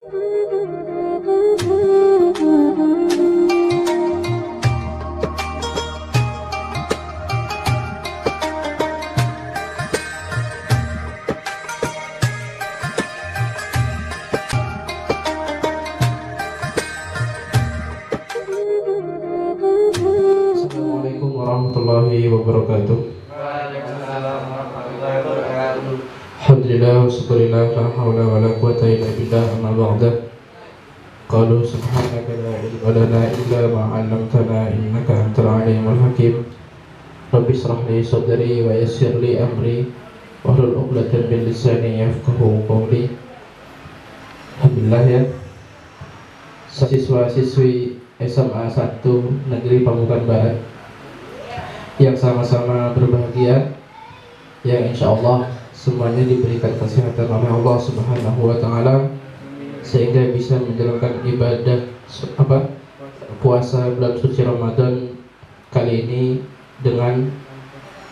Assalamualaikum warahmatullahi wabarakatuh. Alhamdulillah wa syukurillah la hawla wa la quwwata illa billah amma ba'da. Qalu subhanaka la ilma lana illa ma 'allamtana innaka antal alimul hakim. Rabbi shrah li sadri wa yassir li amri wahlul 'uqdatam min lisani yafqahu qawli. Alhamdulillah ya. Siswa-siswi SMA 1 Negeri Pamukan Barat yang sama-sama berbahagia, yang insya Allah semuanya diberikan kesehatan oleh Allah Subhanahu wa Ta'ala sehingga bisa menjalankan ibadah puasa bulan suci Ramadan kali ini dengan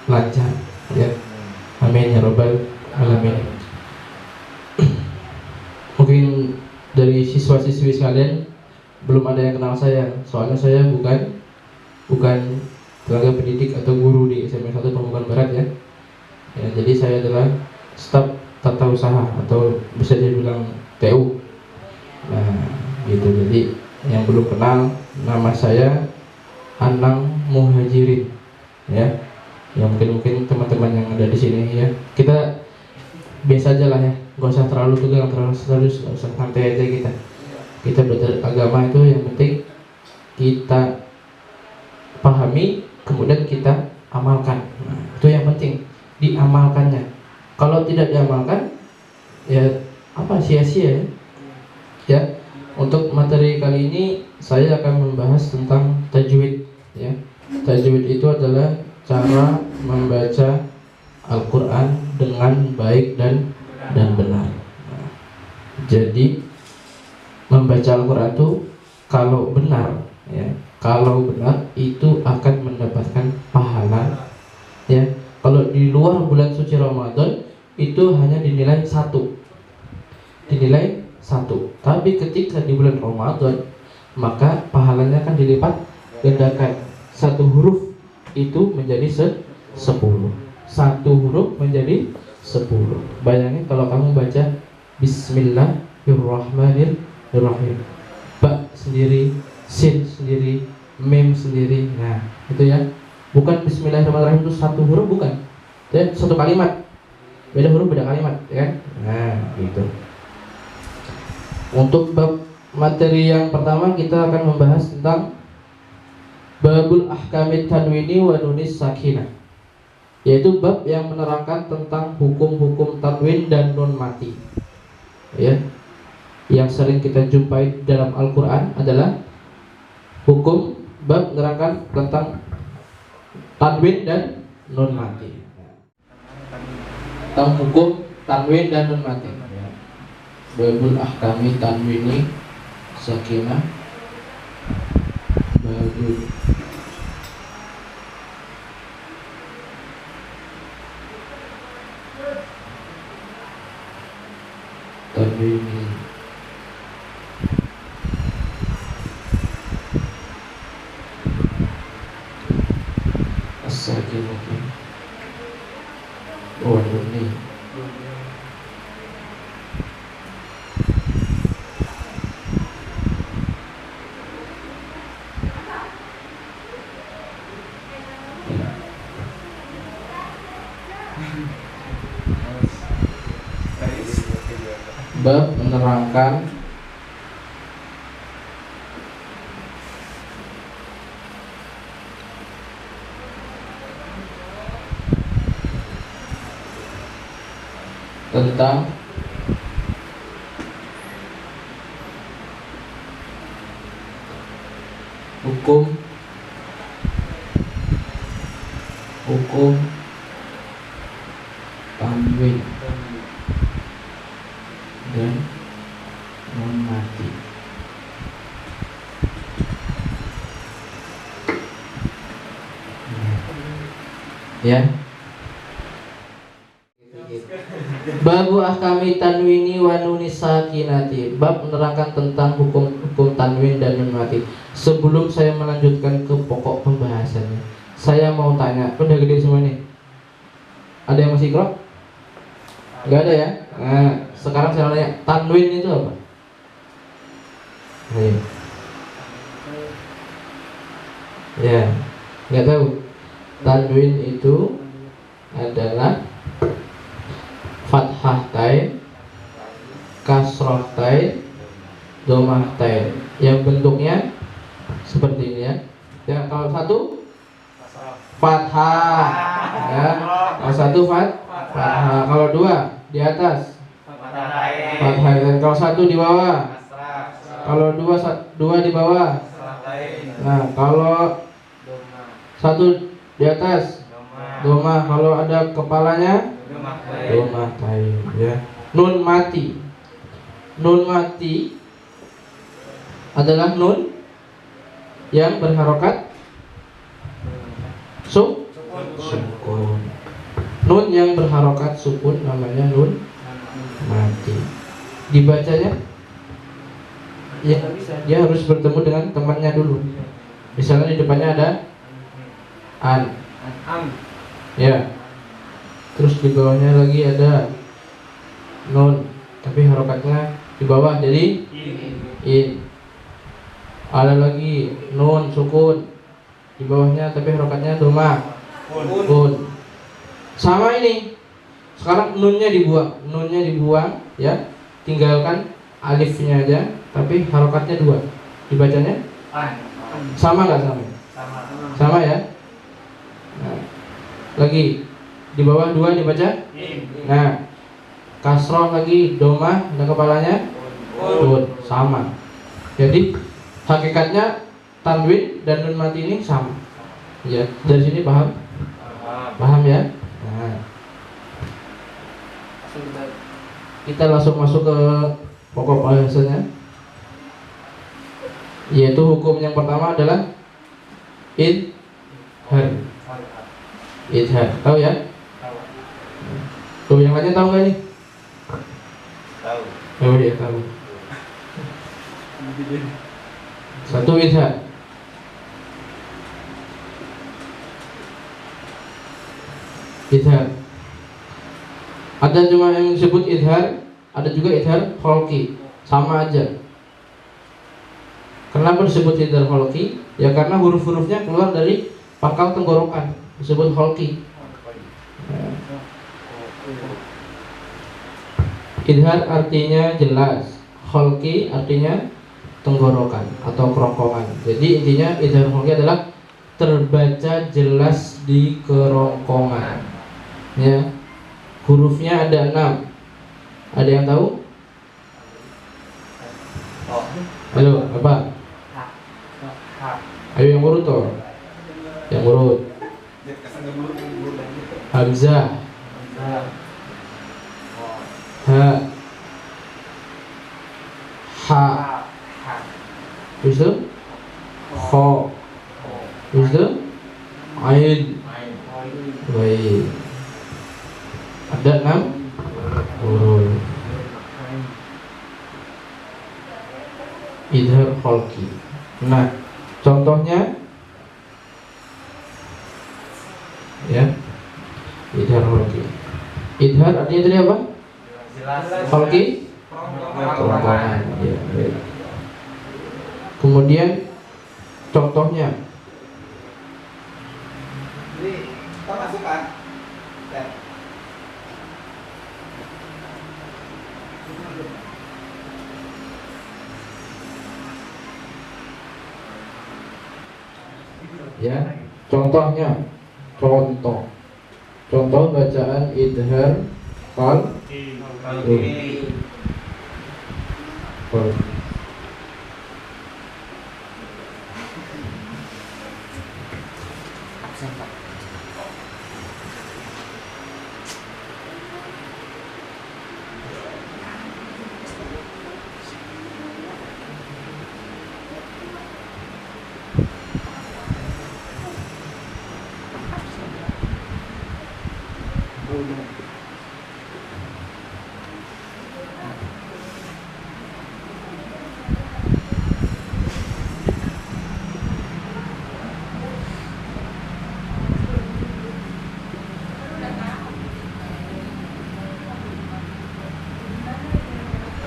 lancar ya. Amin ya rabbal alamin. Mungkin dari siswa-siswi sekalian belum ada yang kenal saya, soalnya saya bukan tenaga pendidik atau guru di SMA 1 Pamukan Barat ya. Jadi saya adalah staf tata usaha atau bisa dibilang TU. Nah, gitu. Jadi yang belum kenal, nama saya Anang Muhajirin ya. Ya mungkin teman-teman yang ada di sini ya. Kita biasa aja lah ya, nggak usah terlalu tegang, terlalu serius, nggak usah, santai aja kita. Kita belajar agama itu yang penting kita pahami, kemudian kita amalkan. Nah, itu yang penting, diamalkannya. Kalau tidak diamalkan, ya apa sia-sia ya. Ya, untuk materi kali ini saya akan membahas tentang tajwid. Ya, tajwid itu adalah cara membaca Al-Quran dengan baik dan benar. Nah, jadi membaca Al-Quran itu kalau benar ya, kalau benar itu akan mendapatkan pahala ya. Kalau di luar bulan suci Ramadan itu hanya dinilai satu, tapi ketika di bulan Ramadan maka pahalanya akan dilipat gandakan. Satu huruf itu menjadi 10, satu huruf menjadi 10. Bayangin kalau kamu baca Bismillahirrahmanirrahim, ba sendiri, sin sendiri, mim sendiri. Nah, itu ya. Bukan Bismillahirrahmanirrahim itu satu huruf, bukan. Itu satu kalimat. Beda huruf, beda kalimat, ya kan? Nah, gitu. Untuk bab materi yang pertama kita akan membahas tentang Babul Ahkamit Tanwini wa Nunis Sakinah, yaitu bab yang menerangkan tentang hukum-hukum tanwin dan nun mati. Ya. Yang sering kita jumpai dalam Al-Quran adalah hukum bab menerangkan tentang tanwin dan nun mati. Tentang hukum tanwin dan nun mati. Babul Ahkami Tanwini Sakinah, Babul Tanwini As-Sakinah wa Nuni. Bab menerangkan tentang hukum tanwin dan nun mati. Ya. Babu ahkami tanwini wa nunis sakinati. Bab menerangkan tentang hukum tanwin dan nun mati. Sebelum saya melanjutkan ke pokok pembahasannya, saya mau tanya, udah gede semua nih? Ada yang masih krok? Enggak ada ya? Nah, sekarang saya tanya, tanwin itu apa? Ayo. Ya, nggak tahu. Tanwin itu adalah fathah tain, kasroh tain, domah tain, yang bentuknya seperti ini ya. Ya, kalau satu fathah, ya. Kalau satu fathah. Kalau dua di atas fathah. Dan kalau satu di bawah. Kalau dua di bawah. Nah, kalau satu di atas domah. Kalau ada kepalanya domah tain, ya. Nun mati. Nun mati adalah nun yang berharokat sukun. Nun yang berharokat sukun namanya nun mati. Dibacanya ya, dia harus bertemu dengan temannya dulu. Misalnya di depannya ada an, ya. Terus di bawahnya lagi ada nun, tapi harokatnya di bawah jadi in. Ada lagi nun sukun, di bawahnya tapi harokatnya domah kun. Sama ini. Sekarang nunnya dibuang ya. Tinggalkan alifnya aja, tapi harokatnya dua. Dibacanya sama nggak sama? Sama ya. Nah, lagi di bawah dua dibaca nah, kasroh lagi domah dan kepalanya kun, sama. Jadi hakikatnya tanwin dan nun mati ini sama ya. Dari sini paham ya. Nah, kita langsung masuk ke pokok bahasanya, yaitu hukum yang pertama adalah idhar. Tahu ya? Tuh yang lainnya tahu nggak nih? Tahu ya, tahu. Satu idhar. Ada cuma yang disebut idhar, ada juga idhar kholqi, sama aja. Kenapa disebut idhar kholqi? Ya karena huruf-hurufnya keluar dari pangkal tenggorokan, disebut kholqi. Idhar artinya jelas, kholqi artinya tenggorokan atau kerongkongan. Jadi intinya idhar kholqi adalah terbaca jelas di kerongkongan. Ya, hurufnya ada 6. Ada yang tahu? Halo, apa? Ayo yang urut toh. Yang urut. Hamzah, ha, ha, terus itu kho, terus itu ain. Baik. Ada 6 huruf. Idhar kholqi. Nah, contohnya ya, idhar kholqi. Idhar artinya tadi apa? Kholqi kerongkongan. Ya, baik. Kemudian contohnya ya, contohnya contoh bacaan idhar kholqi.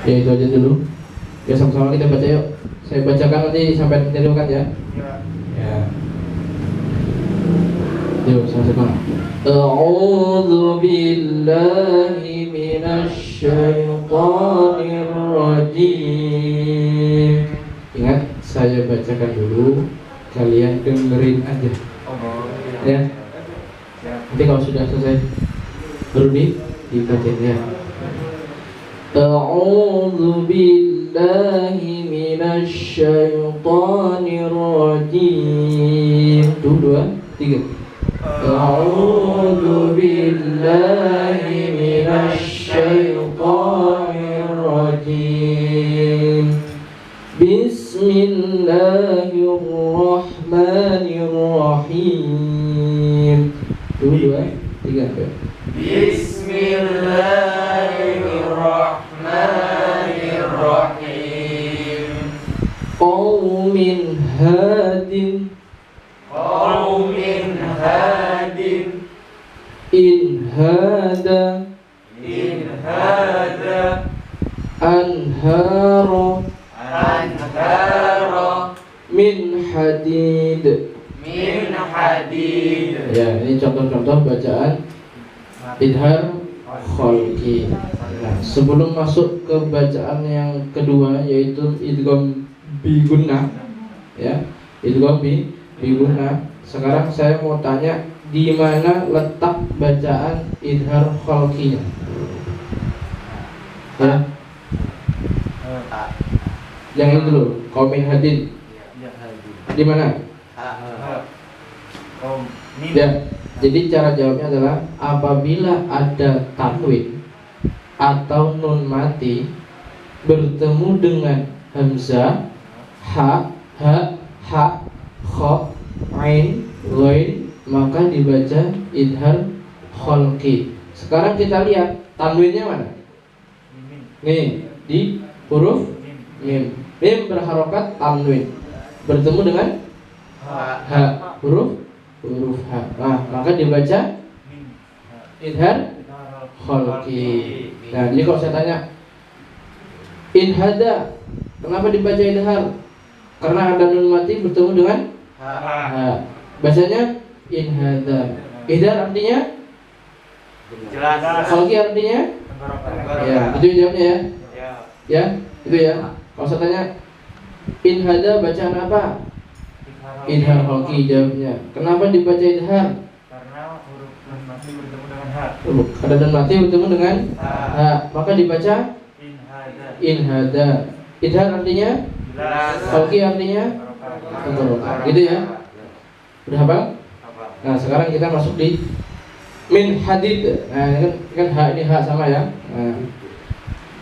Ya itu aja dulu. Ya sama-sama kita baca yuk. Saya bacakan nanti sampai ditirukan ya. Ya. Yuk sama-sama. A'udzu billahi minasy syaithanir rajim. Ingat, saya bacakan dulu, kalian dengerin aja. Ya. Nanti kalau sudah selesai baru dibacain ya. A'udzu billahi minasy syaithanir rajim. 2, 3. A'udzu billahi minasy syaithanir rajim. Bismillahirrahmanirrahim. 2, 3. Bismillahirrahmanirrahim. Qaumin hadin in hada anhara min hadid. Ya, ini contoh-contoh bacaan idhar kholqi. Nah, sebelum masuk ke bacaan yang kedua yaitu idgham bi gunnah, ya, idgham bi gunnah. Sekarang saya mau tanya, di mana letak bacaan idhar kholqinya? Ya. Yang itu dulu, qaumin hadin. Di mana? Ya. Jadi cara jawabnya adalah apabila ada tanwin atau nun mati bertemu dengan hamzah, ha, kha, ain, ghain, maka dibaca idhar kholqi. Sekarang kita lihat tanwinnya mana? Nih, di huruf mim. Mim berharokat tanwin bertemu dengan ha, huruf ha. Nah, maka dibaca idhar kholqi. Nah, jadi kalau saya tanya in hada, kenapa dibaca idhar? Karena ada nun mati bertemu dengan ha. Bacanya in hada. Idhar artinya Jelas. kholqi artinya ya, itu jawabnya ya. Ya, itu ya. Kalau saya tanya in hada bacaan apa? Idhar kholqi jawabnya. Kenapa dibaca idhar? Karena huruf nun mati bertemu dengan ha. Ada nun mati bertemu dengan ha, maka dibaca in hada. Idhar artinya Jelas. kholqi artinya tenggorokan. Gitu ya. Udah hafal? Nah, sekarang kita masuk di min hadid. Nah, ini kan ha, ini ha sama ya. Nah,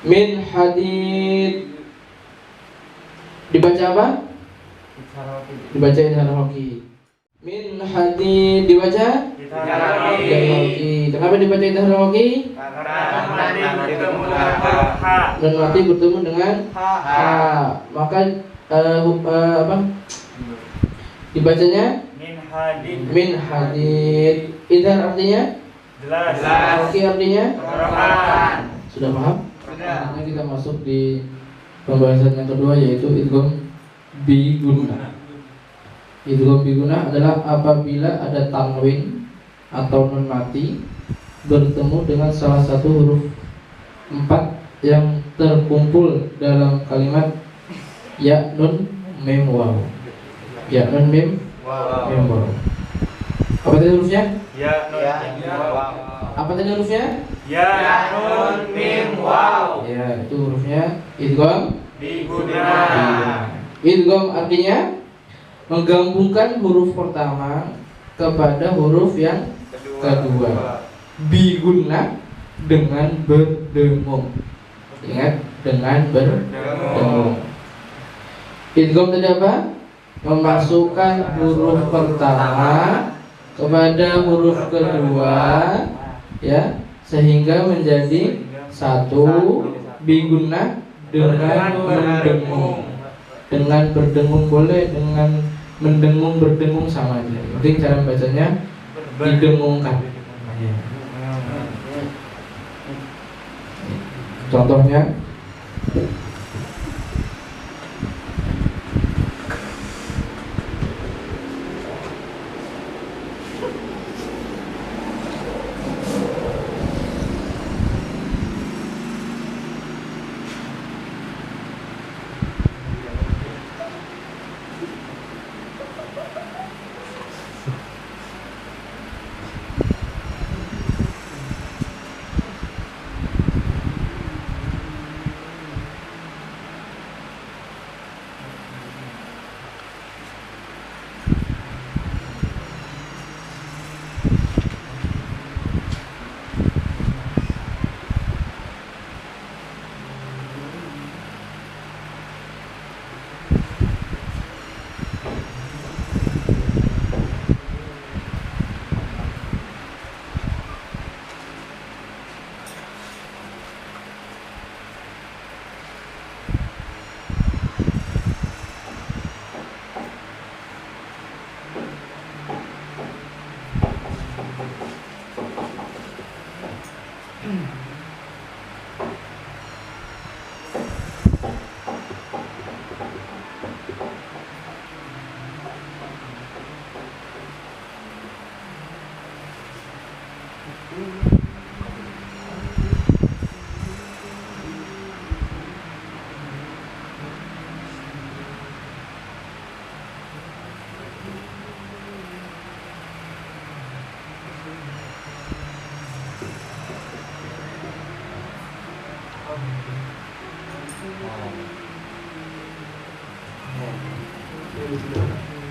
min hadid dibaca apa? Dibaca idhar kholqi. Min hadid dibaca idhar kholqi. Kenapa dibaca idhar kholqi? Karena bertemu dengan huruf ha. Dan mati bertemu dengan ha. Maka apa? Dibacanya min hadid. Idhar artinya Jelas. kholqi artinya Tenggorokan. sudah paham? Sudah. Nah, kita masuk di pembahasan yang kedua yaitu idgham bi gunnah. Idgham bi gunnah adalah apabila ada tanwin atau nun mati bertemu dengan salah satu huruf 4 yang terkumpul dalam kalimat ya nun mim waw. Ya nun mim waw. Apa tadi hurufnya? Ya nun waw. Apa tadi hurufnya? Ya nun mim waw. Ya, itu hurufnya idgham. Digunakan. Idgham artinya menggabungkan huruf pertama kepada huruf yang kedua. Bi gunnah dengan berdengung. Ingat, dengan berdengung. Idgham tadi apa? Memasukkan huruf pertama kepada huruf kedua, ya, sehingga menjadi satu. Bi gunnah dengan mendengung. Dengan berdengung boleh, dengan mendengung berdengung sama aja. Penting cara membacanya didengungkan. Contohnya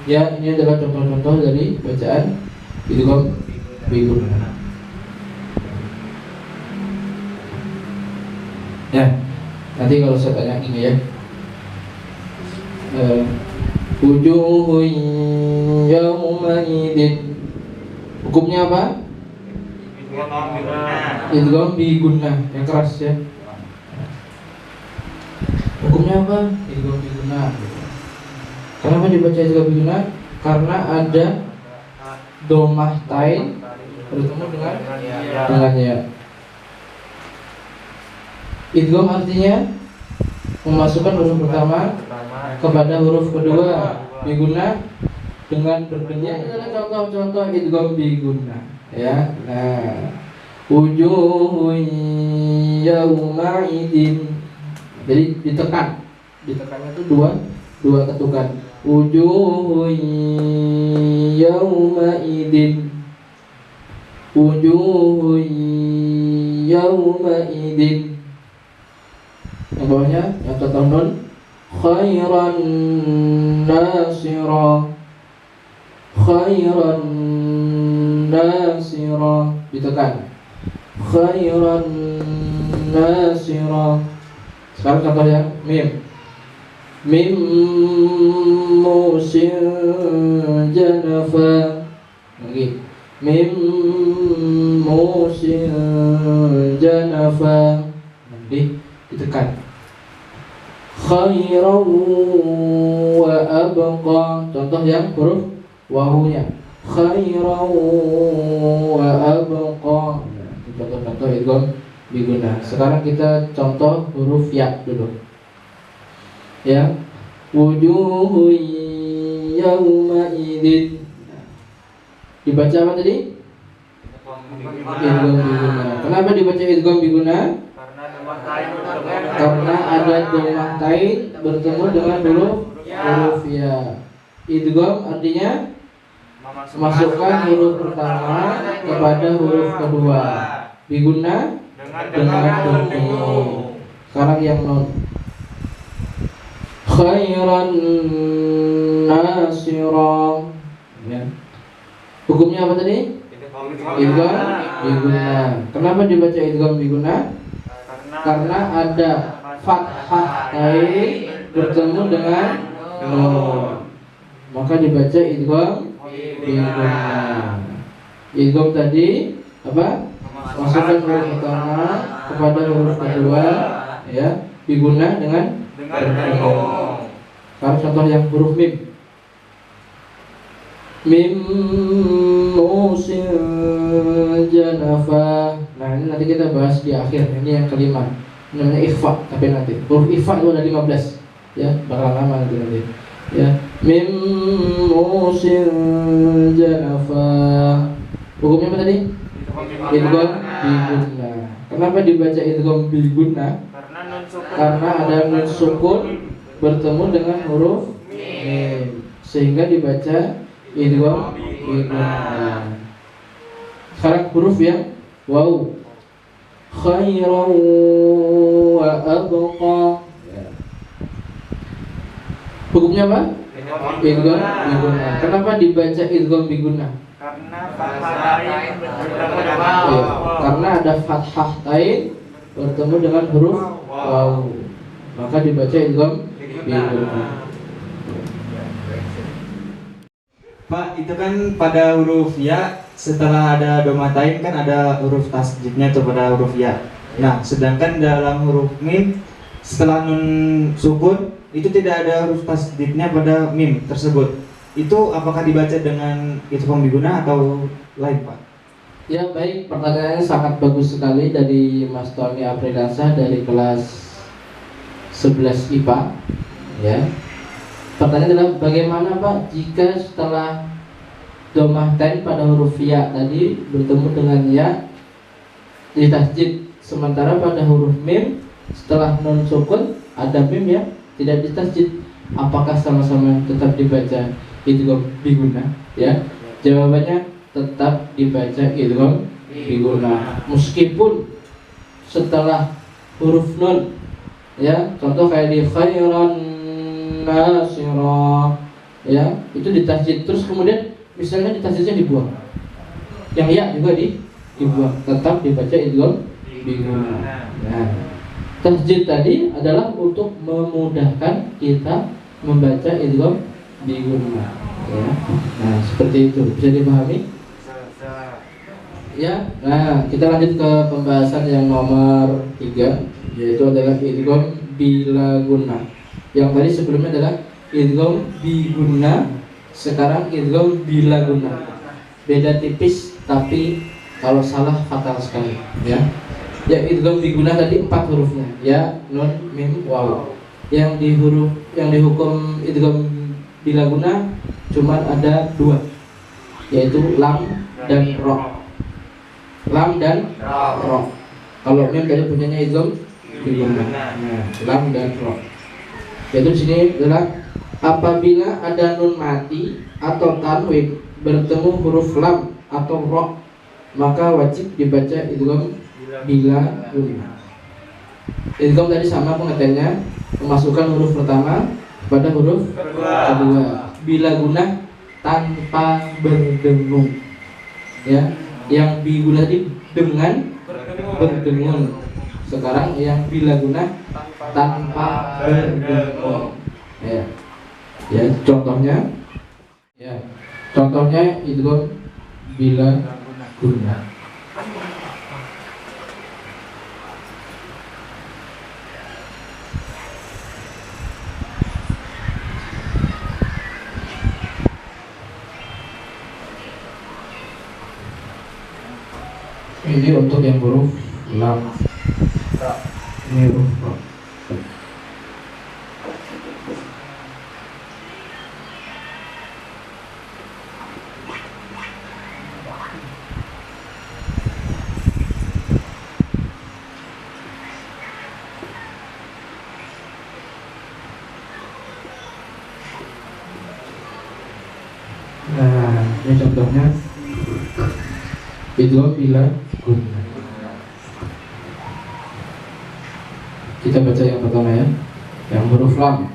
Ya, ini adalah contoh-contoh dari bacaan idgham bi gunnah. Ya, nanti kalau saya tanya ini ya, wujuhun yawmaidin, hukumnya apa? Idgham bi gunnah yang keras ya. Hukumnya apa? Idgham bi gunnah. Kenapa dibaca idgham bi gunnah? Karena ada domah tain bertemu dengan ya. Idgham artinya memasukkan huruf pertama kepada huruf kedua bi gunnah dengan berdenyak. Ini adalah contoh-contoh idgham bi gunnah ya. Nah, wujuhun yawmaidin, jadi ditekannya itu dua ketukan. Wujuhun yawmaidin, wujuhun yawmaidin. Yang bawahnya yang contoh nun, khairan nasira, khairan nasira, ditekan. Khairan nasira. Sekarang contoh yang mim. Mim musin janafa. Lagi. Mim musin janafa. Nanti ditekan. Khairan wa abqa. Contoh yang huruf wahunya. Khairan wa abqa. Contoh-contoh idgham bi gunnah. Sekarang kita contoh huruf ya dulu. Ya, wujuhun yawmaidin. Dibaca apa tadi? Idgham bi gunnah. Kenapa dibaca idgham bi gunnah? Karena ada domah tain bertemu dengan huruf ya. Idgham artinya masukkan huruf pertama kepada huruf kedua. Bi gunnah dengan domah. Sekarang yang non. Khairan nasira. Ya. Hukumnya apa tadi? Idgham bi gunnah. Kenapa dibaca idgham bi gunnah? Karena ada fathah tain bertemu dengan nun, maka dibaca idgham bi gunnah. Idgham tadi apa? Masukkan huruf pertama kepada huruf kedua, ya, bi gunnah dengan berdengung. Sekarang contoh yang huruf mim. Mim musin janafa. Nah, ini nanti kita bahas di akhir. Ini yang kelima. namanya ikhfa, tapi nanti huruf ikhfa itu ada 15 ya, bakal lama nanti ya. Mim musil janafa, hukumnya apa tadi? Idgham bigunna. Kenapa dibaca idgham bigunna? Karena ada nun sukun bertemu dengan huruf mim, sehingga dibaca idgham bigunna. Sekarang huruf yang waw, khairan wa abqa. Hukumnya apa? Idgham bigunna. Kenapa dibaca idgham bigunna? Karena ada fathah tain bertemu dengan huruf waw, maka dibaca idgham bigunna. Pak, itu kan pada huruf ya, setelah ada domatain kan ada huruf tasjidnya tuh pada huruf ya. Nah, sedangkan dalam huruf mim setelah nun sukun itu tidak ada huruf tasjidnya pada mim tersebut. Itu apakah dibaca dengan idgham bigunna atau lain, Pak? Ya baik, pertanyaannya sangat bagus sekali dari Mas Tony Aprilansah dari kelas 11 IPA ya. Pertanyaan adalah bagaimana Pak jika setelah domah tain pada huruf ya tadi bertemu dengan ya ditasjid, sementara pada huruf mim setelah nun sukun ada mim ya tidak ditasjid, apakah sama-sama tetap dibaca idgham bigunna ya? Jawabannya tetap dibaca idgham bigunna meskipun setelah huruf nun ya, contoh kayak di khairan nasira ya, itu ditasjid terus kemudian misalnya ditasjidnya dibuang, yang ya juga dibuang, tetap dibaca idgham bigunna. Nah, tasjid tadi adalah untuk memudahkan kita membaca idgham bigunna ya. Nah, seperti itu bisa dipahami ya. Nah, kita lanjut ke pembahasan yang nomor 3, yaitu adalah idgham bila gunna. Yang tadi sebelumnya adalah idgham bigunna, sekarang idgham bila gunna. Beda tipis tapi kalau salah fatal sekali ya. Ya, idgham bigunna tadi 4 hurufnya ya, nun mim waw. Yang dihukum idgham bila gunna cuma ada 2, yaitu lam dan ro. Lam dan ro. Kalau mim tadi punyanya idgham bigunna. Nah, lam dan ro. Yaitu di sini adalah apabila ada nun mati atau tanwin bertemu huruf lam atau ro, maka wajib dibaca idgham bila gunna. Idgham tadi sama pengertiannya, memasukkan huruf pertama pada huruf kedua. Bila gunna tanpa berdengung ya. Yang biguna tadi dengan berdengung. Sekarang yang bila gunna tanpa berdengung ya. Ya, contohnya idgham bila gunna. Ini untuk yang huruf lam, ini huruf ro. Nah, ini contohnya idgham bila gunna. Kita baca yang pertama ya, yang huruf lam.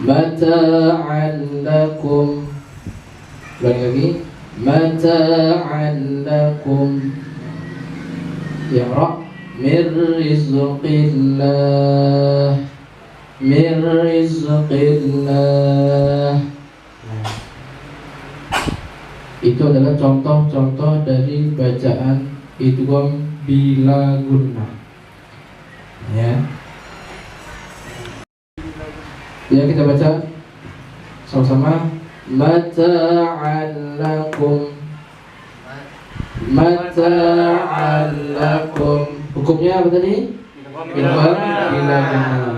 Mata'an lakum. Ulangi lagi. Mata'an lakum. Yang ra, mir rizqillah. Mir rizqillah. Itu adalah contoh-contoh dari bacaan idgham bila gunna ya. Ya, kita baca sama-sama. Mata'an lakum. Mata'an lakum. Hukumnya apa tadi? idgham bila guna.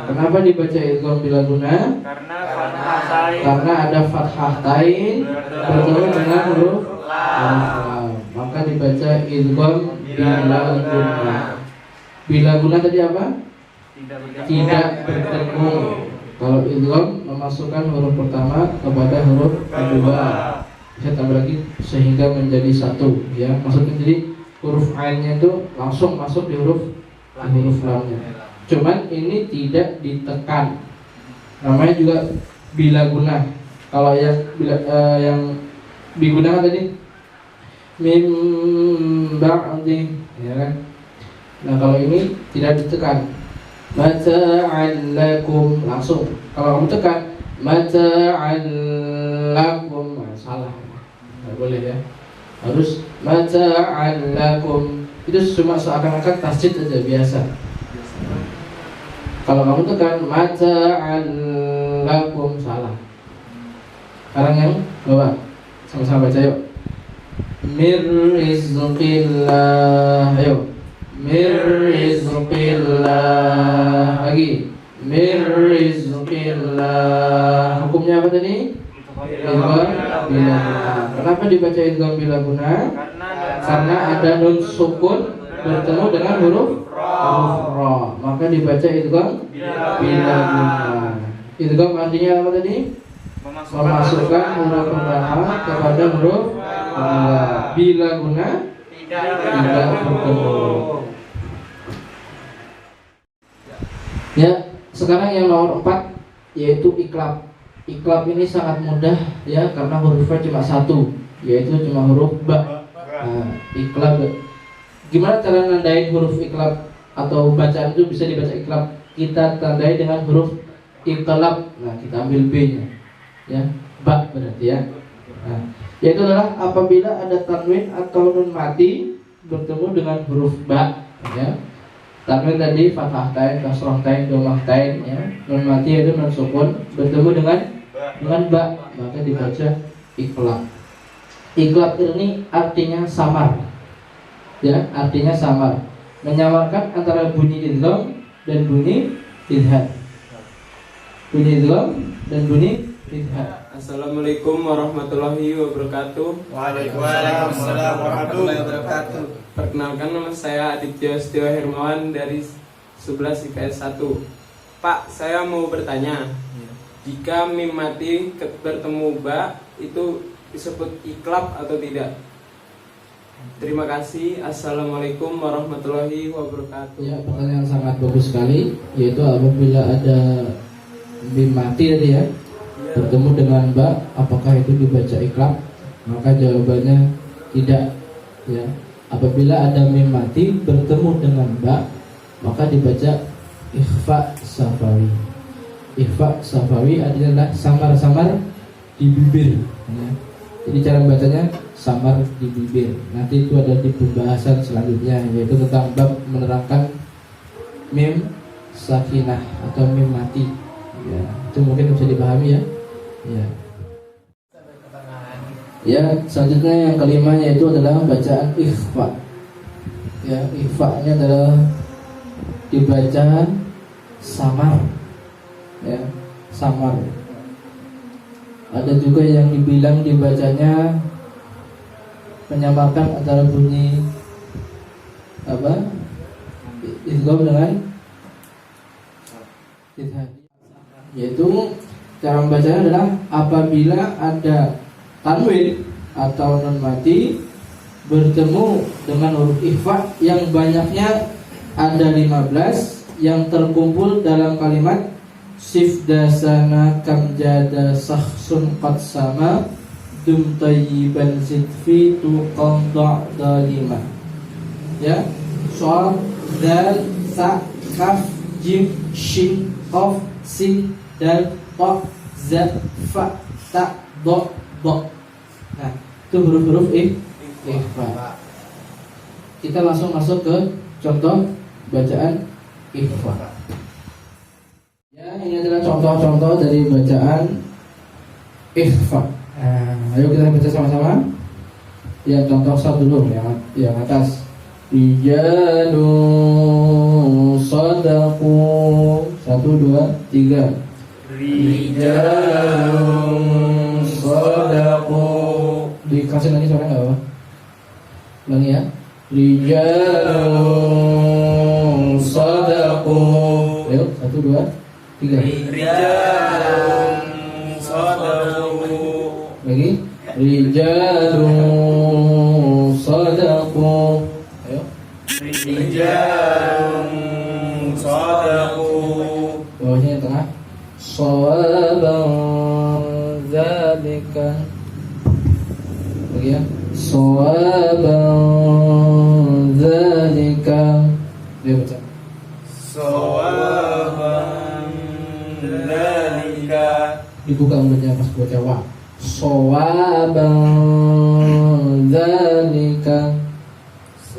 Kenapa dibaca idgham bila guna? Karena fathah tain Karena ada fathah tain bertemu dengan huruf lam. Maka dibaca idgham bila guna. Bila guna tadi apa? Tidak bertemu. Kalau idgham memasukkan huruf pertama kepada huruf kedua. Bisa tambah lagi sehingga menjadi satu, ya. Maksudnya jadi huruf ainnya itu langsung masuk di huruf lamnya. Cuman ini tidak ditekan. Namanya juga bila guna. Kalau yang yang digunakan tadi mim ba'di, ya kan? Nah, kalau ini tidak ditekan. Mata'an lakum langsung. Kalau kamu tekan mata'an lakum, salah. Nggak boleh ya. Harus mata'an lakum. Itu cuma seakan-akan tasjid aja biasa. Kalau kamu tekan mata'an lakum, salah. Sekarang yang bawah, sama-sama baca yuk. Mir rizqillah, ayo. Mir rizqillah. Lagi. Mir rizqillah. Hukumnya apa tadi? Idgham bila guna. Kenapa dibaca idgham bila guna? Karena ada nun sukun bertemu dengan huruf ra. Maka dibaca idgham bila guna. Idgham artinya apa tadi? Memasukkan huruf pertama kepada huruf kedua. Bila guna tidak bertemu. Ya, sekarang yang nomor 4 yaitu iklab. Iklab ini sangat mudah ya, karena hurufnya cuma satu, yaitu cuma huruf ba. Nah, iklab. Gimana cara nandain huruf iklab atau bacaan itu bisa dibaca iklab? Kita tandai dengan huruf iklab. Nah, kita ambil B-nya. Ya, ba berarti ya. Nah, yaitu adalah apabila ada tanwin atau nun mati bertemu dengan huruf ba, ya. Tanwin tadi fathah tain, kasrah tain, dhammah tain, ya. Nun mati itu nun sukun bertemu dengan ba, maka dibaca iklab. Iklab ini artinya samar. Ya, artinya samar. Menyamarkan antara bunyi idgham dan bunyi idhar. Bunyi idgham dan bunyi idhar. Assalamualaikum warahmatullahi wabarakatuh. Waalaikumsalam warahmatullahi wabarakatuh. Perkenalkan, nama saya Aditya Setio Hermawan dari 11 IPS 1. Pak, saya mau bertanya, jika mim mati bertemu ba itu disebut iklab atau tidak? Terima kasih. Assalamualaikum warahmatullahi wabarakatuh. Ya, pertanyaan sangat bagus sekali, yaitu apabila ada mim mati tadi ya, bertemu dengan ba, apakah itu dibaca iklab? Maka jawabannya tidak, ya. Apabila ada mim mati bertemu dengan ba, maka dibaca ikhfa safawi. Ikhfa safawi adalah samar-samar di bibir, ya. Jadi cara membacanya samar di bibir. Nanti itu ada di pembahasan selanjutnya, yaitu tentang bab menerangkan mim sakinah atau mim mati, ya. Itu mungkin bisa dipahami ya. Ya. Ya, selanjutnya yang kelima yaitu adalah bacaan ikhfa. Ya, ikhfa-nya adalah dibaca samar. Ya, samar. Ada juga yang dibilang dibacanya menyamarkan antara bunyi apa? Idgham dengan idhar. Yaitu cara membacanya adalah apabila ada tanwin atau nun mati bertemu dengan huruf ikhfa yang banyaknya ada 15 yang terkumpul dalam kalimat sifdasana kam jada sakhsun qad sama dum tayyiban zidfi tu qadda dalima. Ya, soal dal sa kaf jim shin qaf sin dal ta za fa ta do do. Nah, itu huruf-huruf ikhfa. Kita langsung masuk ke contoh bacaan ikhfa. Ya, ini adalah contoh-contoh dari bacaan ikhfa. Nah, ayo kita baca sama-sama. Ya, contoh satu dulu yang atas. Rijalun sadaqu. 1, 2, 3. Rijalun sadaqu. Dikasih lagi suara nggak apa? Ulangi ya. Rijalun sadaqu. Ayo, 1, 2, 3. Rijalun sadaqu. Lagi. Rijalun sadaqu. Ayo. Rijalun sadaqu. Bawahnya yang tengah. Sawaban dzalika. Lagi ya. Sawaban dzalika. Dia baca. Sawaban dzalika. Dibuka mulutnya pas baca wa. Sawaban dzalika.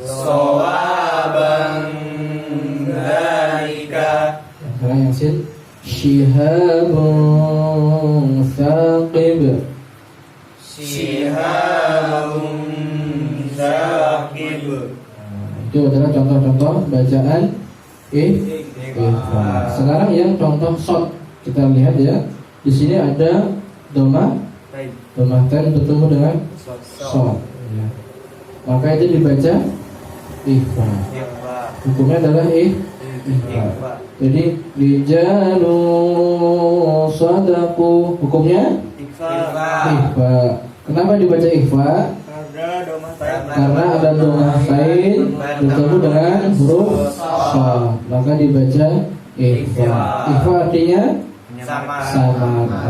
Sawaban dzalika. Sekarang yang sin. Shihabun thaqib. Shihabun thaqib. Itu adalah contoh-contoh bacaan ikhfa. Sekarang yang contoh shot. Kita lihat ya. Di sini ada doma tan bertemu dengan shot. Ya. Maka itu dibaca ikhfa. Hukumnya adalah ikhfa. Jadi rijalun sadaqu. Hukumnya ikhfa. Kenapa dibaca ikhfa? Karena ada doma tain bertemu dengan huruf shad, maka dibaca ikhfa. Ikhfa artinya samar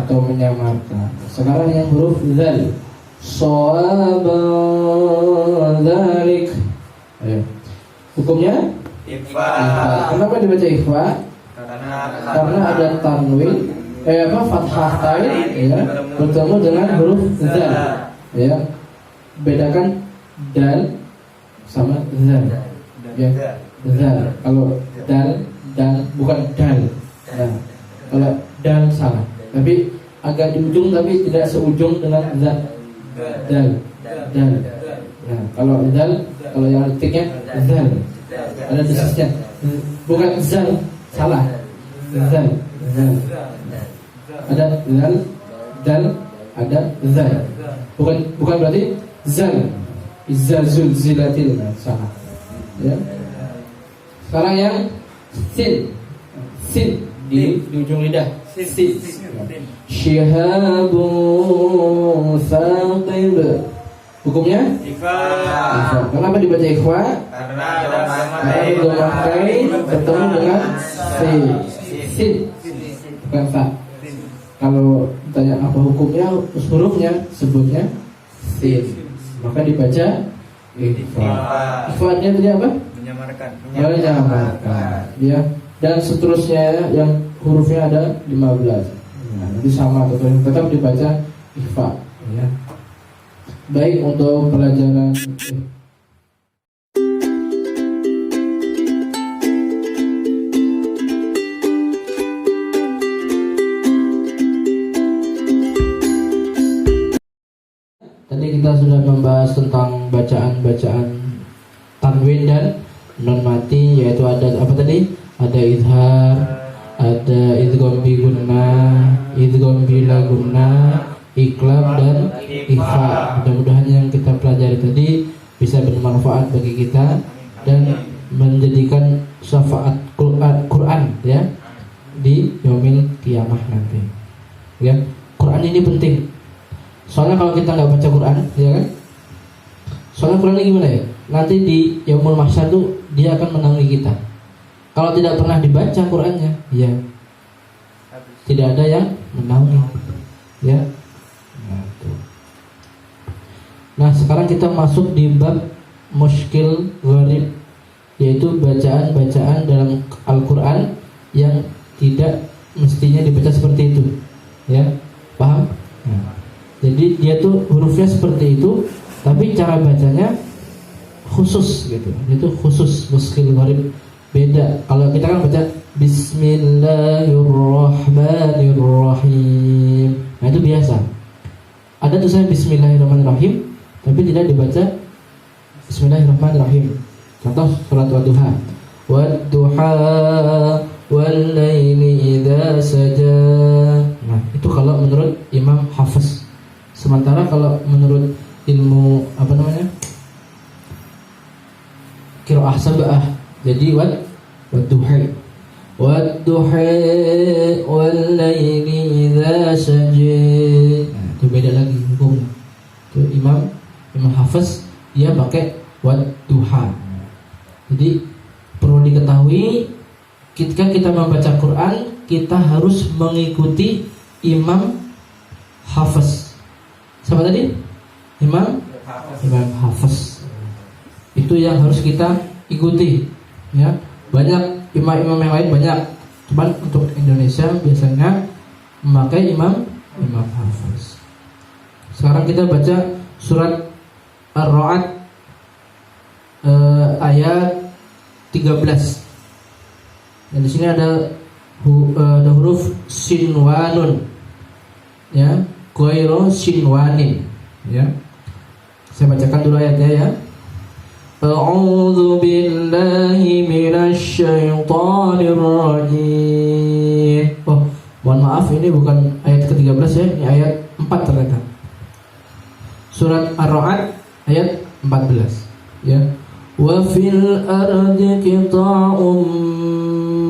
atau menyamarkan. Sekarang yang huruf dzal. Sawaban dzalik. Ayo. Hukumnya Ikhfa. Kenapa dibaca ikhfa? Karena ada tanwin fathah tain ya, bertemu dengan huruf dzal. Ya. Bedakan dal sama zal. Ya. Zal. Kalau dal bukan dal. Nah, kalau dal salah. Tapi agak di ujung tapi tidak seujung dengan zal. Dal. Nah, kalau dal, kalau yang detiknya zal. Ada desisnya. Bukan zal, salah. Zal. Ada zal, dal, ada zal. Bukan berarti zal. Izzazul zilatil, salah. Ya. Sekarang yang sin di ujung lidah. Sin. Shihabun thaqib. Hukumnya Ikhfa. Kenapa dibaca ikhfa? Karena ada doma tain bertemu dengan sin. Bukan fa. Kalau ditanya apa hukumnya, hurufnya sebutnya sin. Maka dibaca ikhfa. Ikhfa artinya tadi apa? menyamarkan. Ya. Dan seterusnya yang hurufnya ada 15. Nah, nanti sama tetap dibaca ikhfa. Ya. Baik, untuk pelajaran tadi kita sudah membahas tentang bacaan-bacaan tanwin dan non mati, yaitu ada apa tadi? Ada izhar, ada idgham bi gunnah, idgham bila gunnah, iqlab dan ikhfa. Mudah-mudahan yang kita pelajari tadi bisa bermanfaat bagi kita dan menjadikan syafaat Quran ya di yaumil kiamah nanti. Ya, Quran ini penting. Soalnya kalau kita nggak baca Quran, ya kan? Soalnya Quran ini gimana ya? Nanti di yaumul mahsyar tuh dia akan menaungi kita. Kalau tidak pernah dibaca Qurannya, ya tidak ada yang menaungi. Ya. Nah, sekarang kita masuk di bab muskil gharib, yaitu bacaan-bacaan dalam Al-Quran yang tidak mestinya dibaca seperti itu. Ya, paham? Nah, jadi dia tuh hurufnya seperti itu, tapi cara bacanya khusus gitu. Itu khusus muskil gharib. Beda. Kalau kita kan baca Bismillahirrahmanirrahim. Nah, itu biasa. Ada tulisan Bismillahirrahmanirrahim, tapi tidak dibaca Bismillahirrahmanirrahim. Contoh surat Wadduha. Wadduha wal-laili idza saja. Nah, itu kalau menurut Imam Hafiz. Sementara kalau menurut ilmu qiraah sab'ah, jadi wadduha wal-laili idza saja. Nah, itu beda lagi hukumnya. Itu Imam Hafiz dia pakai wadduha. Jadi perlu diketahui ketika kita membaca Quran, kita harus mengikuti Imam Hafiz. Siapa tadi? Imam Hafiz. Itu yang harus kita ikuti. Ya, banyak imam-imam yang lain banyak. Cuman untuk Indonesia biasanya memakai Imam Hafiz. Sekarang kita baca surat Ar-Ra'd ayat 13. Dan di sini ada huruf sinwanun, ya, ghairu sinwanin, ya. Saya bacakan dulu ayatnya ya. A'udzu billahi minasy syaithanir rajim. Oh, mohon maaf, ini bukan ayat ke-13 ya, ini ayat 4 ternyata. Surat Ar-Ra'd ayat 14, ya. Wa fil ardi qita'un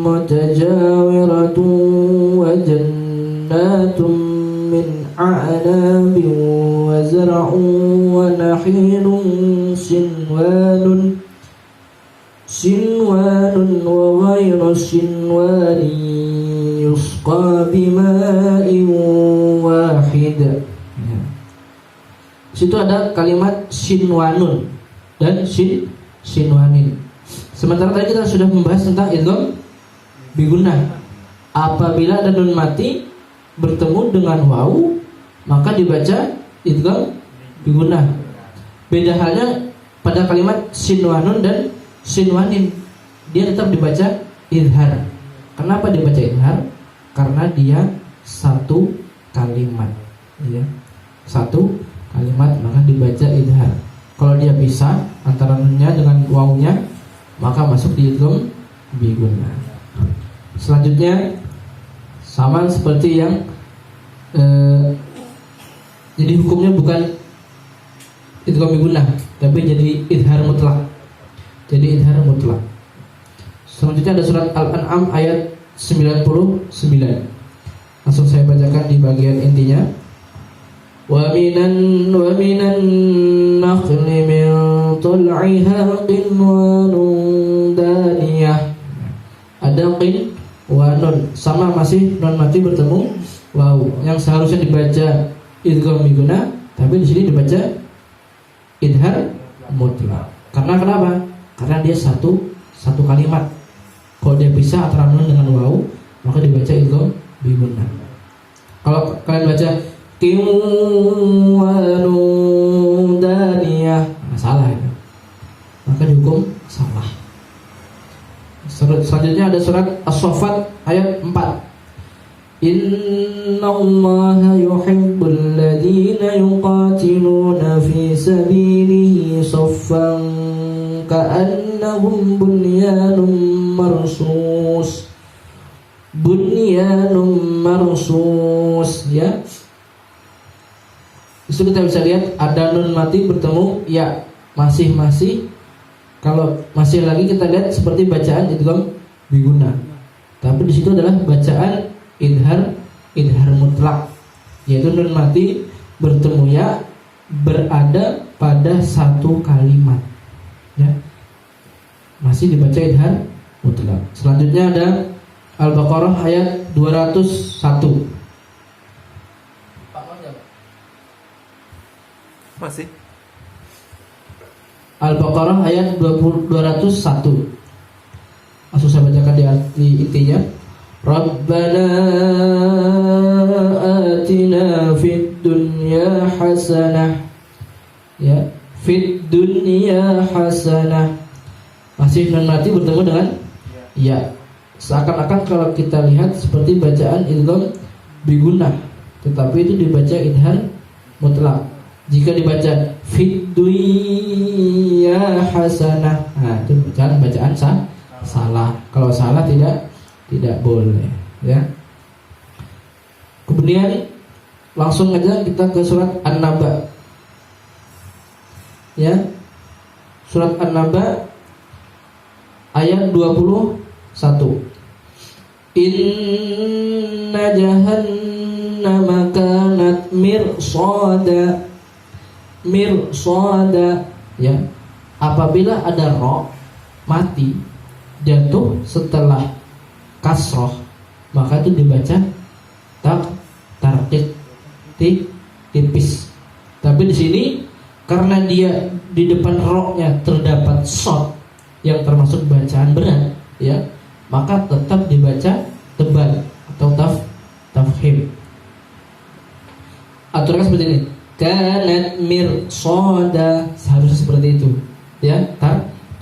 mutajawiratun wa jannatun min a'nabin wa zar'un wa nakhilun sinwanun wa ghayru sinwanin yusqa bima'in wahid. Situ ada kalimat sinwanun dan sinwanin. Sementara tadi kita sudah membahas tentang idgham bigunnah. Apabila ada nun mati bertemu dengan wawu, maka dibaca idgham bigunnah. Beda halnya pada kalimat sinwanun dan sinwanin, dia tetap dibaca idhar. Kenapa dibaca idhar? Karena dia satu kalimat, ya. Satu kalimat, maka dibaca idhar. Kalau dia pisah antara nunnya dengan wawunya, maka masuk di idgham bigunnah. Selanjutnya sama seperti yang jadi hukumnya bukan idgham bigunnah, tapi jadi idhar mutlak. Jadi idhar mutlak. Selanjutnya ada surat Al-An'am ayat 99. Langsung saya bacakan di bagian intinya. Wa minan nakhli min tal'iha qinwanun daniyah. Ada qin wa nun, sama masih nun mati bertemu waw, yang seharusnya dibaca idgham bigunnah, tapi di sini dibaca idhar mutlak. Karena kenapa? Karena dia satu kalimat. Kalau dia pisah antara nun dengan waw, maka dibaca idgham bigunnah. Kalau kalian baca qinwanun daniyah, salah itu, maka dihukum salah. Selanjutnya ada surat As-Saffat ayat 4. Innallaha yuhibbul ladzina yuqatiluna fi sabilihi saffan ka'annahum bunyanun marsus. Ya. Itu kita bisa lihat ada nun mati bertemu ya, masih. Kalau masih lagi kita lihat seperti bacaan idgham bigunnah. Tapi di situ adalah bacaan idhar mutlak, yaitu nun mati bertemu ya, berada pada satu kalimat, ya, masih dibaca idhar mutlak. Selanjutnya ada Al-Baqarah ayat 201. Masih. Al-Baqarah ayat 201. Langsung saya bacakan di intinya. Rabbana atina fid dunya hasanah. Ya, fid dunya hasanah. Masih nun mati bertemu dengan ya. Seakan-akan kalau kita lihat seperti bacaan idgham bigunnah, tetapi itu dibaca idhar mutlak. Jika dibaca fid dunya hasanah, nah itu bacaan salah. Kalau salah tidak boleh, ya. Kemudian langsung aja kita ke surat An-Naba. Ya. Surat An-Naba ayat 21. Inna jahannama kanat mirsada. Mirsada, ya. Apabila ada ro mati jatuh setelah kasroh, maka itu dibaca tarqiq tipis. Tapi di sini karena dia di depan ro-nya terdapat shad yang termasuk bacaan berat, ya, maka tetap dibaca tebal atau tafkhim. Aturan seperti ini. Kanat mirsada, seharusnya seperti itu, ya.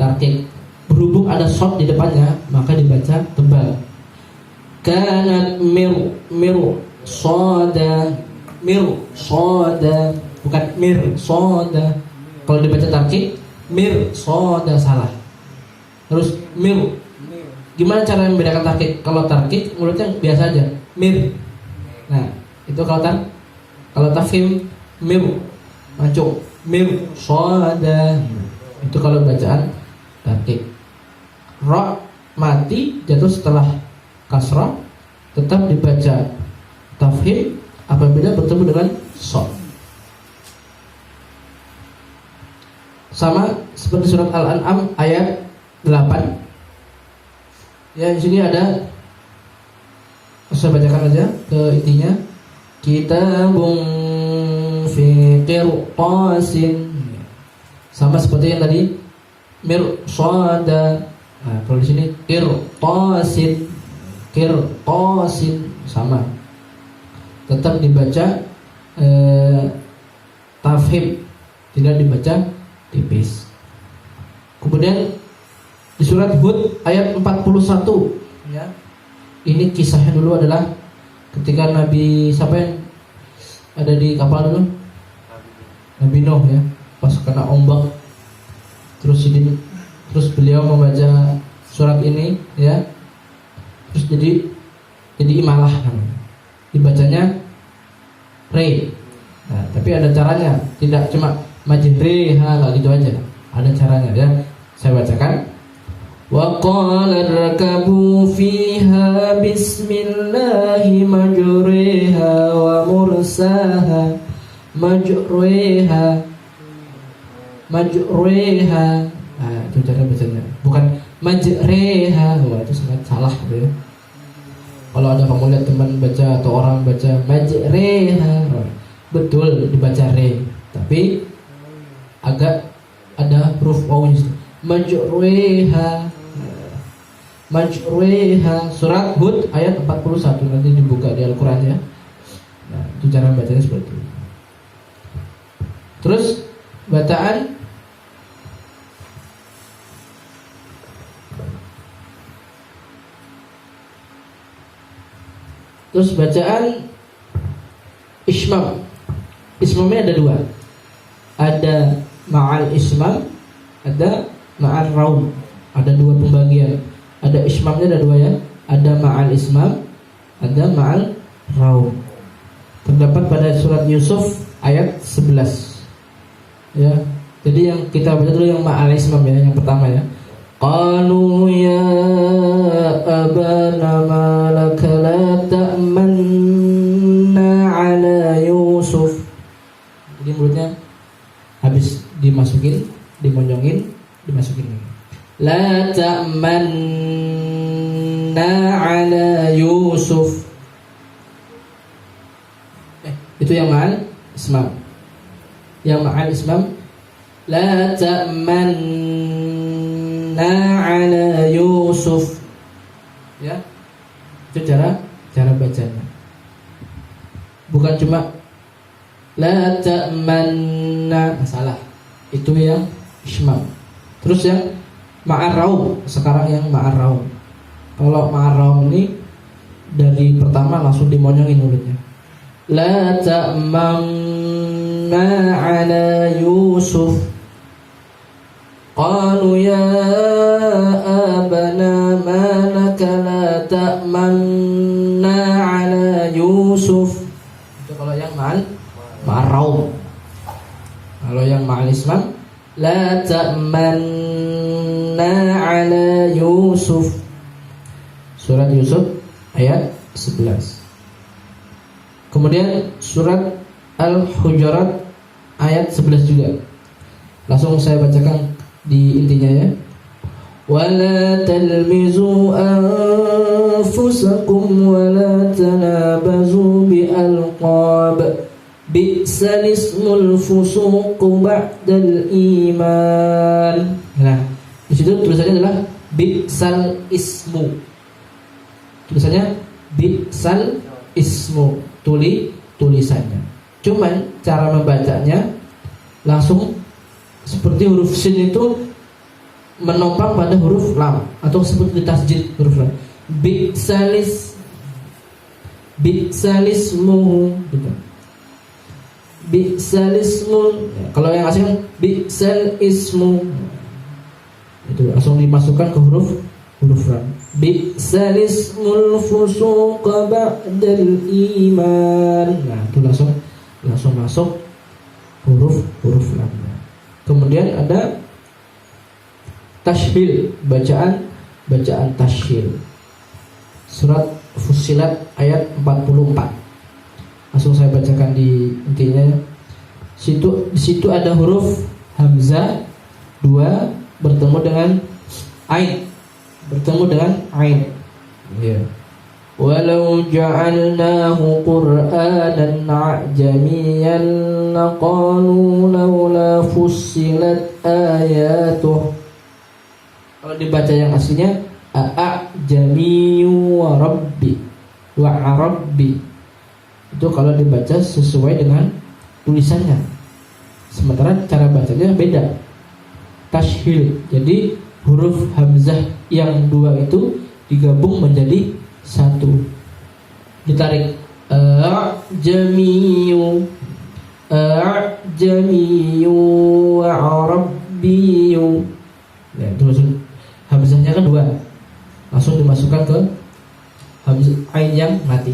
Tarqiq. Berhubung ada shad di depannya, maka dibaca tebal. Kanat mirsada, bukan mirsada. Kalau dibaca tarqiq, mirsada salah. Terus gimana cara membedakan tarqiq? Kalau tarqiq mulutnya biasa aja, mir. Nah, itu kalau tafhim mancung, mirsada. Itu kalau bacaan tarqiq. Ra mati jatuh setelah kasrah, tetap dibaca tafhim apabila bertemu dengan shad. Sama seperti surat Al-An'am ayat 8. Ya, di sini ada, saya bacakan aja ke intinya. Kitabun fi qirtasin. Sama seperti yang tadi mirsada. Nah, kalau di sini qirtasin sama. Tetap dibaca tafhim, tidak dibaca tipis. Kemudian di surat Hud ayat 41, ya. Ini kisahnya dulu adalah ketika Nabi siapa yang ada di kapal dulu? Nabi Nuh, ya. Pas kena ombak, terus beliau membaca surat ini, ya. Terus jadi imalah namanya. Dibacanya re. Nah, tapi ada caranya, tidak cuma majreha, enggak gitu aja. Ada caranya, ya. Saya bacakan. Wa qala rakabu fiha bismillahi majriha wa mursaha majriha. Nah, itu cara bacanya. Bukan majriha. Wah, itu sangat salah gitu, ya. Kalau ada kamu lihat teman baca atau orang baca majriha, betul dibaca re, tapi agak ada huruf wawunya. Majruha. Surat Hud ayat 41, nanti dibuka di Al-Qur'an, ya. Nah, itu cara bacanya seperti itu. Terus bacaan ismam. Ismamnya ada dua. Ada ma'al ismam, ada ma'al raum. Ada dua pembagian. Ada ismamnya ada dua, ya. Ada ma'al ismam, ada ma'al raum. Terdapat pada surat Yusuf ayat 11. Ya. Jadi yang kita baca dulu yang ma'al ismam, ya, yang pertama, ya. Qalu ya abana ma laka la ta'manna ala Yusuf. Jadi mulutnya habis dimasukin, dimonjongin, dimasukin. La ta'manna ala Yusuf. Itu yang ma'al ismam. Yang ma'al ismam, la ta'manna ala Yusuf. Ya. Itu cara bacanya. Bukan cuma la ta'manna, salah. Itu yang ismam. Terus yang ma'ar raum, sekarang yang ma'ar raum. Kalau ma'ar raum ini dari pertama langsung dimonyongin mulutnya. La ta'manna على يوسف قالوا يا أبنا ما لك لا تأمنا على يوسف. Itu kalau yang ma'al raum. Kalau yang ma'al isman, la ta'manna ala Yusuf. Surat Yusuf ayat 11. Kemudian surat Al-Hujurat ayat 11 juga. Langsung saya bacakan di intinya ya. Wala talmizu anfusakum wala tanabazu bi'alqab bi'sal ismul fusuq ba'dal iman. Nah, di situ tulisannya adalah bi'sal ismu. Tulisannya bi'sal ismu, tulisannya. Cuman cara membacanya langsung seperti huruf sin itu menopang pada huruf lam atau seperti ditasjid huruf lam. Bi'salismu gitu. Bi'salismu. Ya, kalau yang asing bi'sal ismu. Itu langsung dimasukkan ke huruf lam. Bi'salismul fusuq ba'dal iman. Nah, itu langsung masuk huruf lamnya. Kemudian ada tashhil, bacaan tashhil. Surat Fussilat ayat 44. Langsung saya bacakan di intinya. Di situ ada huruf hamzah 2 bertemu dengan ain. Ya. Walau ja'alnahu Qur'anan a'jamiyyan laqalu laula fussilat ayatuh. Kalau dibaca yang aslinya a'jamiyyu wa rabbi wa arabbi. Itu kalau dibaca sesuai dengan tulisannya. Sementara cara bacanya beda. Tashhil. Jadi huruf hamzah yang 2 itu digabung menjadi 1. Ditarik a'jamiyyu wa arabiyyu. Ya, itu hamzahnya kan 2. Langsung dimasukkan ke hamzah ain yang mati.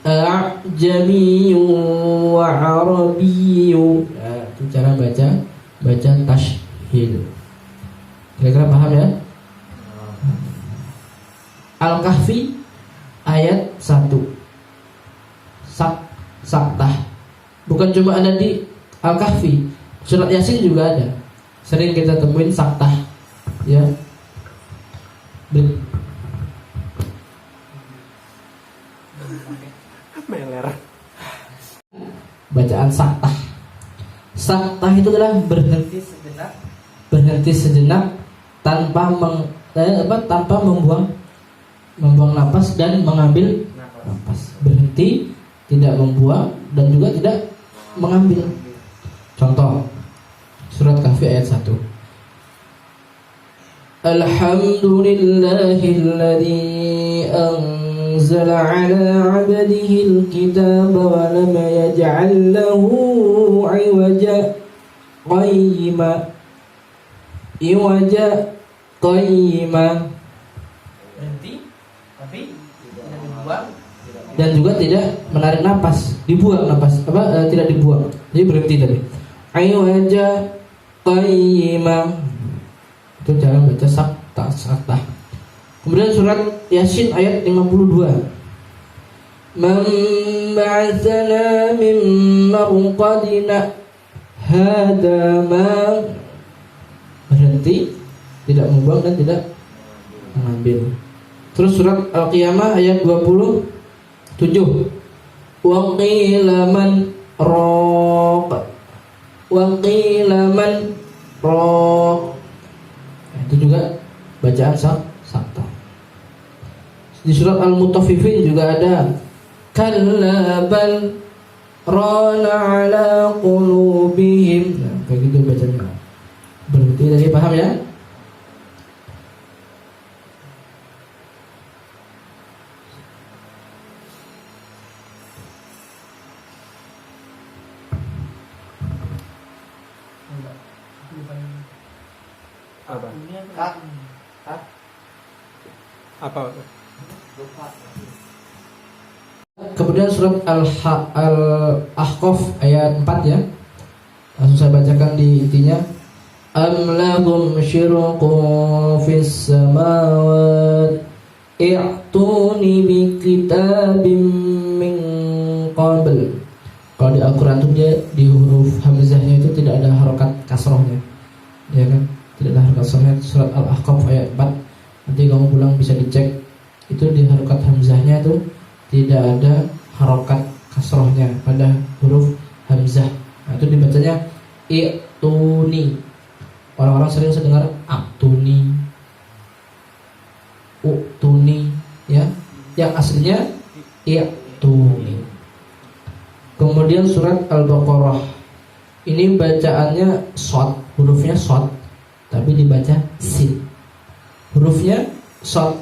A'jamiyyu wa arabiyyu. Ya, itu cara baca tashhil. Kira-kira paham ya? Al-Kahfi ayat 1. Saktah. Bukan cuma ada di Al-Kahfi, surat Yasin juga ada. Sering kita temuin saktah. Ya. Meler. Bacaan saktah. Saktah itu adalah berhenti sejenak tanpa membuang napas dan mengambil napas. Berhenti, tidak membuang dan juga tidak mengambil. Contoh surat Kahfi ayat 1. Alhamdulillahilladzi anzala ala 'abdihi al-kitaba wa lam yaj'al lahu 'iwaja qayyima. Berhenti tapi tidak dibuang dan juga tidak menarik napas. Dibuang napas tidak dibuang. Jadi berhenti tadi. Iwaja qayyima. Itu cara baca saktah. Kemudian surat Yasin ayat 52. Man ba'athana min marqadina hada ma. Berhenti, tidak membuang dan tidak mengambil. Terus surat Al-Qiyamah ayat 27. Wa qila man raq. Itu juga bacaan saktah. Di surat Al-Mutaffifin juga ada kalla bal rana ala qulubihim. Nah, kayak gitu bacanya. Berarti tadi paham ya? Apa? Apa? Kemudian surat Al-Ahqaf ayat 4 ya. Langsung saya bacakan di intinya. Am lahum syirqun fis samawat i'tuni bi kitabim min qabl. Kalau di Al-Quran itu dia di huruf hamzahnya itu tidak ada harokat kasrohnya, ya kan? Tidak ada harokat kasrohnya. Surat Al-Ahqaf ayat 4. Nanti kamu pulang bisa dicek. Itu di harokat hamzahnya itu tidak ada harokat kasrohnya pada huruf hamzah. Nah, itu dibacanya i'tuni. Orang-orang sering dengar aktuni, uktuni, ya. Yang aslinya i'tuni. Kemudian surat Al-Baqarah. Ini bacaannya shad, hurufnya shad, tapi dibaca sin. Hurufnya shad,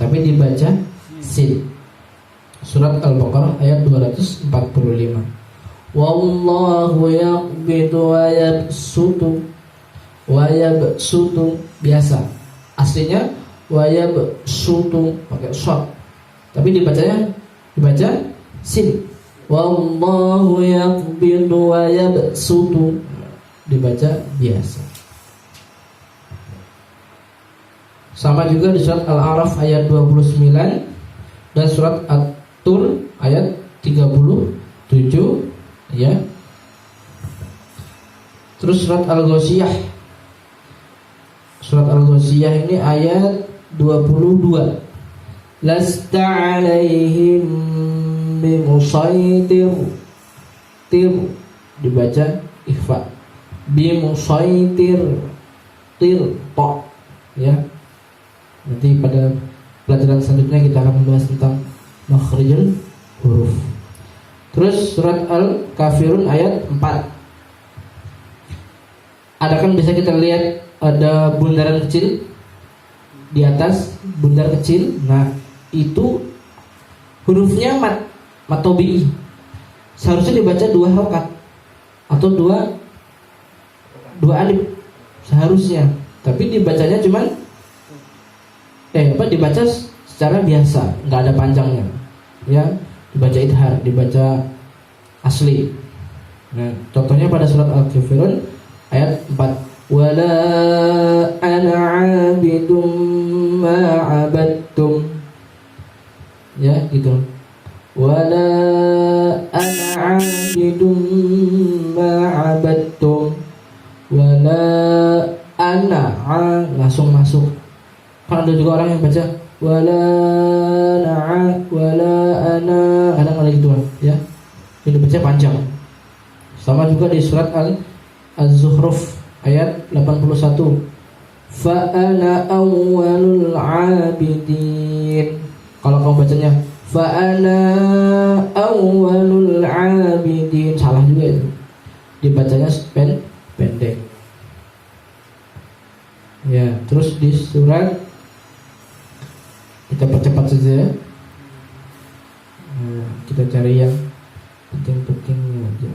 tapi dibaca sin. Surat Al-Baqarah ayat 245. Wallahu yaqbidu wa yabsutu. Wa yabsutu biasa. Aslinya wa yabsutu pakai shad, tapi dibaca sin. Wallahu yaqbidu wa yabsutu dibaca biasa. Sama juga di surat Al-A'raf ayat 29 dan surat At-Tur ayat 37 ya. Terus surat Al-Ghasyiyah. Surat Al-Ghasyiyah ini ayat 22. Lasta 'alaihim bimusaitir. Tir dibaca ikhfa. Bimusaitir. Tir ta ya. Nanti pada pelajaran selanjutnya kita akan membahas tentang makhrijul huruf. Terus surat Al-Kafirun ayat 4. Ada kan bisa kita lihat ada bundaran kecil di atas, bundar kecil. Nah, itu hurufnya mat tobi'i. Seharusnya dibaca 2 harokat atau dua alif seharusnya. Tapi dibacanya cuman dibaca secara biasa, nggak ada panjangnya. Ya, dibaca idhar, dibaca asli. Nah, contohnya pada surat Al-Kafirun ayat 4. Wala ana 'abidum ma 'abadtum. Ya, gitu. Wala ana 'abidum ma 'abadtum. Wala ana langsung masuk. Kan ada juga orang yang baca wala ana kadang ada gitu ya. Ini baca panjang. Sama juga di surat Az-Zukhruf ayat 81. Fa ana awwalul 'abidin. Kalau kamu bacanya fa ana awwalul 'abidin, salah juga itu. Dibacanya pendek. Ya, terus di surat kita percepat saja. Nah, kita cari yang penting-pentingnya aja.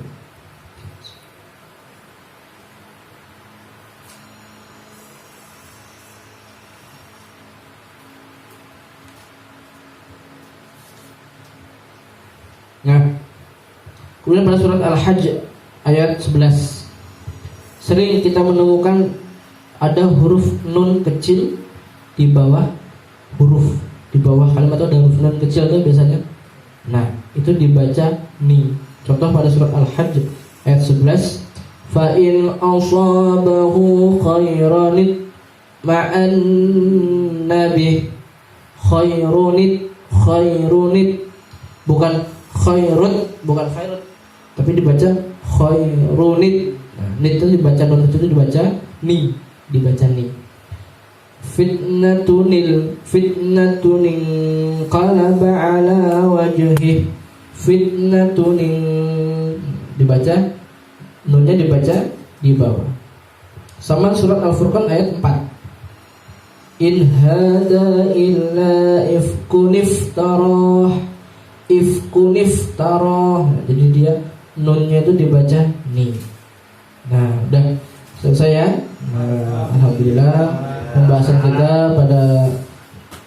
Nah, kemudian pada surat Al-Hajj ayat 11 sering kita menemukan ada huruf nun kecil di bawah kalimat itu ada huruf nun kecil tuh biasanya. Nah, itu dibaca ni. Contoh pada surat Al-Hajj ayat 11, fa in asabahu khairanit ma'an nabi. Khairunit bukan khairut, tapi dibaca khairunit. Nah, nit itu dibaca nun itu dibaca ni, Fitnatunil qalaba ala wajhi. Fitnatunin dibaca nunnya dibaca di bawah. Sama surat Al-Furqan ayat 4. In hada illa ifkun iftarah. Nah, jadi dia nunnya itu dibaca ni. Nah, udah Selesai ya? Alhamdulillah. Pembahasan kita pada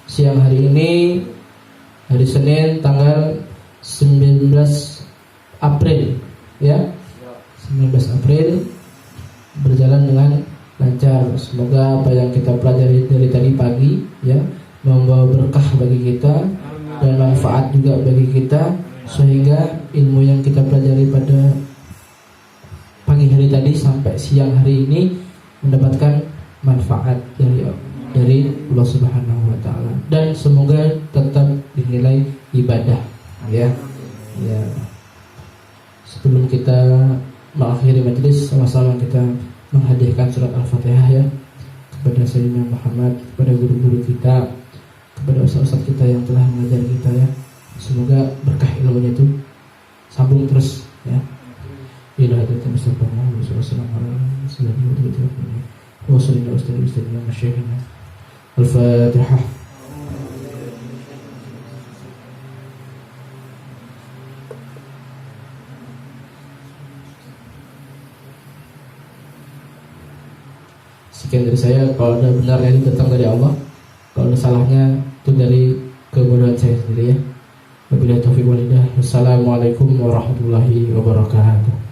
siang hari ini, hari Senin tanggal 19 April ya, 19 April berjalan dengan lancar. Semoga apa yang kita pelajari dari tadi pagi ya membawa berkah bagi kita dan manfaat juga bagi kita, sehingga ilmu yang kita pelajari pada pagi hari tadi sampai siang hari ini mendapatkan manfaat dari Allah Subhanahu wa taala, dan semoga tetap dinilai ibadah ya. Ya. Sebelum kita mengakhiri majelis, sama-sama kita menghadiahkan surat Al-Fatihah ya kepada Sayyidina Muhammad, kepada guru-guru kita, kepada ustaz-ustaz kita yang telah mengajar kita ya. Semoga berkah ilmunya itu sambung terus ya. Ila hadatsal Mustafa Muhammad sallallahu alaihi wasallam. Wassalamualaikum warahmatullahi wabarakatuh. Al-Fatihah. Sekian dari saya. Kalau ada benarnya itu datang dari Allah, kalau ada salahnya itu dari kebodohan saya sendiri ya. Wabillahi taufiq wal hidayah. Wassalamualaikum warahmatullahi wabarakatuh.